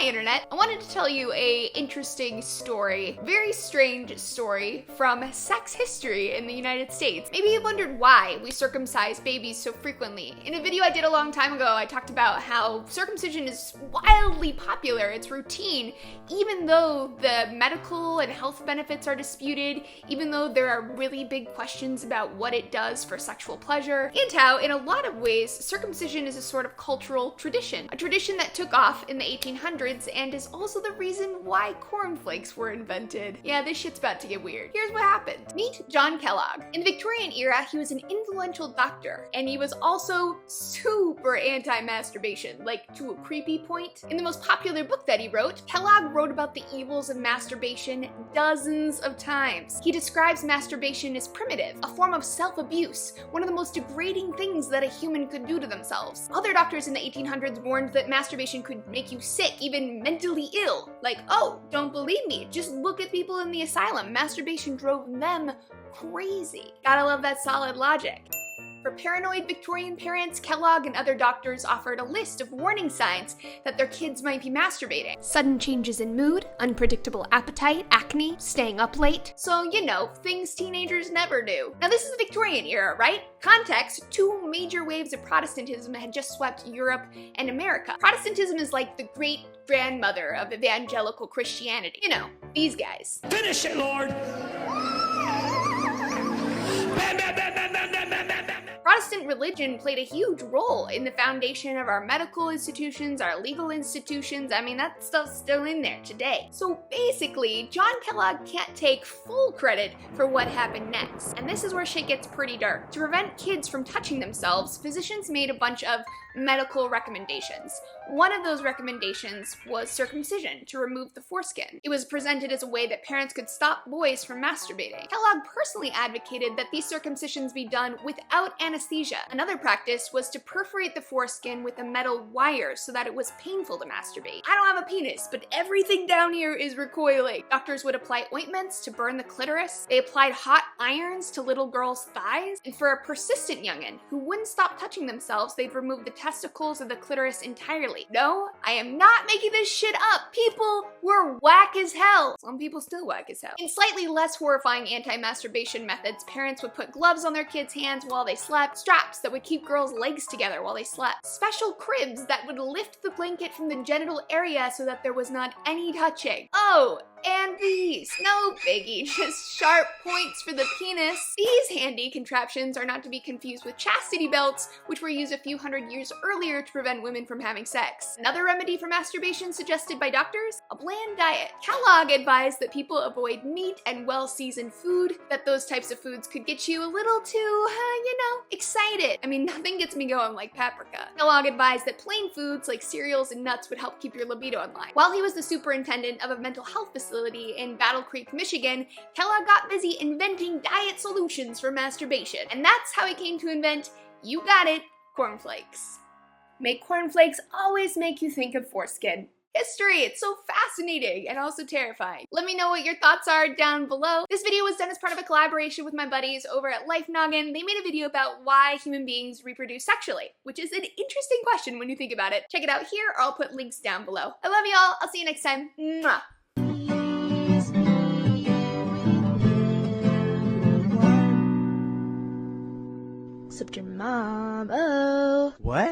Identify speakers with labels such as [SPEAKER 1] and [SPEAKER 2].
[SPEAKER 1] Internet. I wanted to tell you a interesting story, very strange story from sex history in the United States. Maybe you wondered why we circumcise babies so frequently. In a video I did a long time ago, I talked about how circumcision is wildly popular, it's routine, even though the medical and health benefits are disputed, even though there are really big questions about what it does for sexual pleasure, and how, in a lot of ways, circumcision is a sort of cultural tradition. A tradition that took off in the 1800s and is also the reason why cornflakes were invented. Yeah, this shit's about to get weird. Here's what happened. Meet John Kellogg. In the Victorian era, he was an influential doctor, and he was also super anti-masturbation, like to a creepy point. In the most popular book that he wrote, Kellogg wrote about the evils of masturbation dozens of times. He describes masturbation as primitive, a form of self-abuse, one of the most degrading things that a human could do to themselves. Other doctors in the 1800s warned that masturbation could make you sick, even mentally ill. Like, oh, don't believe me, just look at people in the asylum. Masturbation drove them crazy. Gotta love that solid logic. For paranoid Victorian parents, Kellogg and other doctors offered a list of warning signs that their kids might be masturbating. Sudden changes in mood, unpredictable appetite, acne, staying up late. So, you know, things teenagers never do. Now this is the Victorian era, right? Context, two major waves of Protestantism had just swept Europe and America. Protestantism is like the great grandmother of evangelical Christianity. You know, these guys.
[SPEAKER 2] Finish it, Lord!
[SPEAKER 1] Protestant religion played a huge role in the foundation of our medical institutions, our legal institutions. I mean, that stuff's still in there today. So basically, John Kellogg can't take full credit for what happened next. And this is where shit gets pretty dark. To prevent kids from touching themselves, physicians made a bunch of medical recommendations. One of those recommendations was circumcision, to remove the foreskin. It was presented as a way that parents could stop boys from masturbating. Kellogg personally advocated that these circumcisions be done without anesthesia. Another practice was to perforate the foreskin with a metal wire so that it was painful to masturbate. I don't have a penis, but everything down here is recoiling. Doctors would apply ointments to burn the clitoris. They applied hot irons to little girls' thighs. And for a persistent youngin' who wouldn't stop touching themselves, they'd remove the testicles of the clitoris entirely. No, I am not making this shit up. People were whack as hell. Some people still whack as hell. In slightly less horrifying anti-masturbation methods, parents would put gloves on their kids' hands while they slept, straps that would keep girls' legs together while they slept, special cribs that would lift the blanket from the genital area so that there was not any touching. Oh, and these. No biggie, just sharp points for the penis. These handy contraptions are not to be confused with chastity belts, which were used a few hundred years earlier to prevent women from having sex. Another remedy for masturbation suggested by doctors? A bland diet. Kellogg advised that people avoid meat and well-seasoned food, that those types of foods could get you a little too, you know, excited. I mean, nothing gets me going like paprika. Kellogg advised that plain foods like cereals and nuts would help keep your libido in line. While he was the superintendent of a mental health facility in Battle Creek, Michigan, Kellogg got busy inventing diet solutions for masturbation. And that's how he came to invent, you got it, cornflakes. May cornflakes always make you think of foreskin. History, it's so fascinating and also terrifying. Let me know what your thoughts are down below. This video was done as part of a collaboration with my buddies over at Life Noggin. They made a video about why human beings reproduce sexually, which is an interesting question when you think about it. Check it out here, or I'll put links down below. I love y'all, I'll see you next time. Mwah. Except your mom. Oh.
[SPEAKER 2] What?